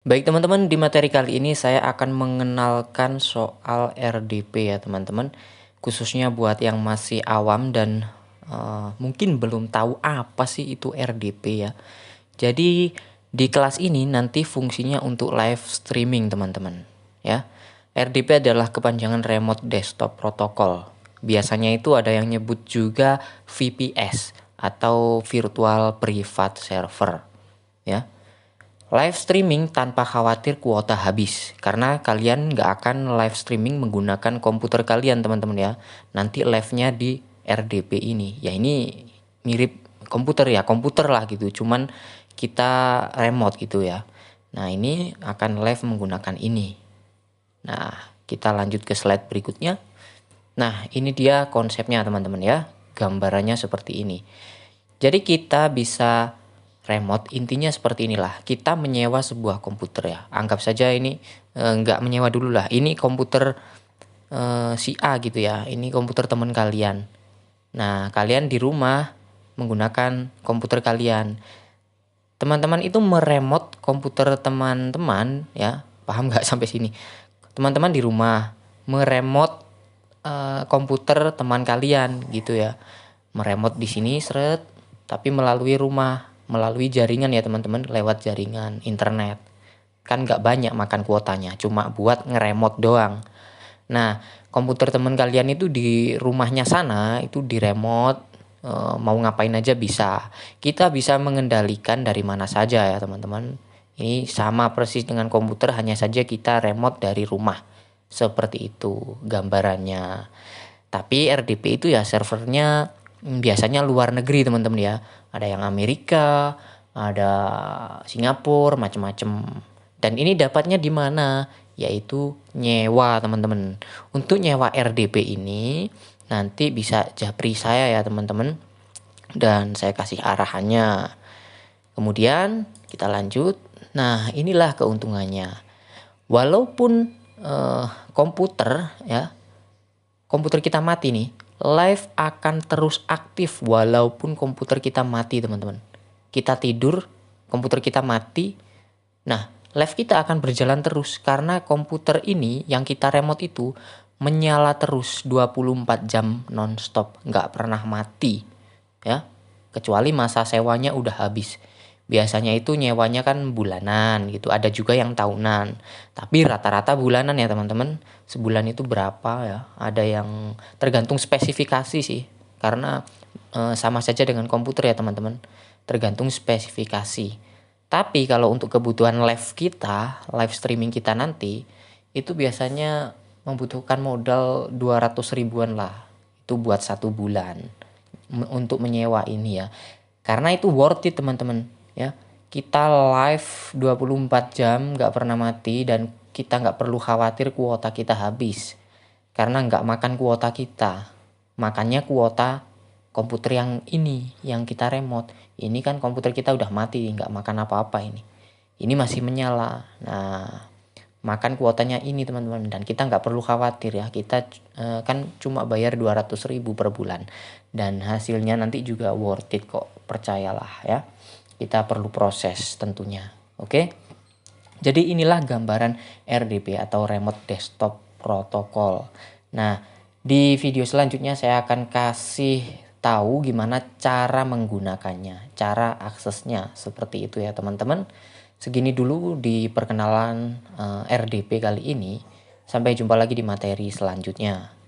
Baik teman-teman, di materi kali ini saya akan mengenalkan soal RDP ya teman-teman. Khususnya buat yang masih awam dan mungkin belum tahu apa sih itu RDP ya. Jadi di kelas ini nanti fungsinya untuk live streaming teman-teman ya. RDP adalah kepanjangan Remote Desktop Protocol. Biasanya itu ada yang nyebut juga VPS atau Virtual Private Server ya. Live streaming tanpa khawatir kuota habis, karena kalian nggak akan live streaming menggunakan komputer kalian teman-teman ya. Nanti live-nya di RDP ini, ya ini mirip komputer ya, komputer lah gitu, cuman kita remote gitu ya. Nah ini akan live menggunakan ini. Nah kita lanjut ke slide berikutnya. Nah ini dia konsepnya teman-teman ya, gambarannya seperti ini. Jadi kita bisa remote, intinya seperti inilah. Kita menyewa sebuah komputer ya. Anggap saja ini nggak menyewa dulu lah. Ini komputer si A gitu ya. Ini komputer teman kalian. Nah, kalian di rumah menggunakan komputer kalian. Teman-teman itu meremote komputer teman-teman ya. Paham nggak sampai sini? Teman-teman di rumah meremote komputer teman kalian gitu ya. Meremote di sini seret, tapi melalui rumah, melalui jaringan ya teman-teman, lewat jaringan internet. Kan nggak banyak makan kuotanya, cuma buat ngeremote doang. Nah, komputer teman kalian itu di rumahnya sana, itu di remote, mau ngapain aja bisa. Kita bisa mengendalikan dari mana saja ya teman-teman. Ini sama persis dengan komputer, hanya saja kita remote dari rumah. Seperti itu gambarannya. Tapi RDP itu ya servernya biasanya luar negeri teman-teman ya. Ada yang Amerika, ada Singapura, macam-macam. Dan ini dapatnya di mana? Yaitu nyewa teman-teman. Untuk nyewa RDP ini nanti bisa japri saya ya teman-teman. Dan saya kasih arahannya. Kemudian kita lanjut. Nah inilah keuntungannya. Walaupun komputer ya, komputer kita mati nih, live akan terus aktif walaupun komputer kita mati teman-teman. Kita tidur, komputer kita mati, nah live kita akan berjalan terus karena komputer ini yang kita remote itu menyala terus 24 jam nonstop, nggak pernah mati ya, kecuali masa sewanya udah habis. Biasanya itu nyewanya kan bulanan gitu, ada juga yang tahunan. Tapi rata-rata bulanan ya teman-teman. Sebulan itu berapa ya? Ada yang tergantung spesifikasi sih. Karena sama saja dengan komputer ya teman-teman. Tergantung spesifikasi. Tapi kalau untuk kebutuhan live kita, live streaming kita nanti, itu biasanya membutuhkan modal 200 ribuan lah. Itu buat 1 bulan. Untuk menyewa ini ya. Karena itu worth it teman-teman. Ya, kita live 24 jam gak pernah mati dan kita gak perlu khawatir kuota kita habis karena gak makan kuota kita, makannya kuota komputer yang ini yang kita remote. Ini kan komputer kita udah mati, gak makan apa-apa ini masih menyala. Nah makan kuotanya ini teman-teman, dan kita nggak perlu khawatir ya, kita kan cuma bayar 200 ribu per bulan dan hasilnya nanti juga worth it kok, percayalah ya. Kita perlu proses tentunya. Oke. Jadi inilah gambaran RDP atau Remote Desktop Protocol. Nah, di video selanjutnya saya akan kasih tahu gimana cara menggunakannya, cara aksesnya, seperti itu ya teman-teman. Segini dulu di perkenalan RDP kali ini. Sampai jumpa lagi di materi selanjutnya.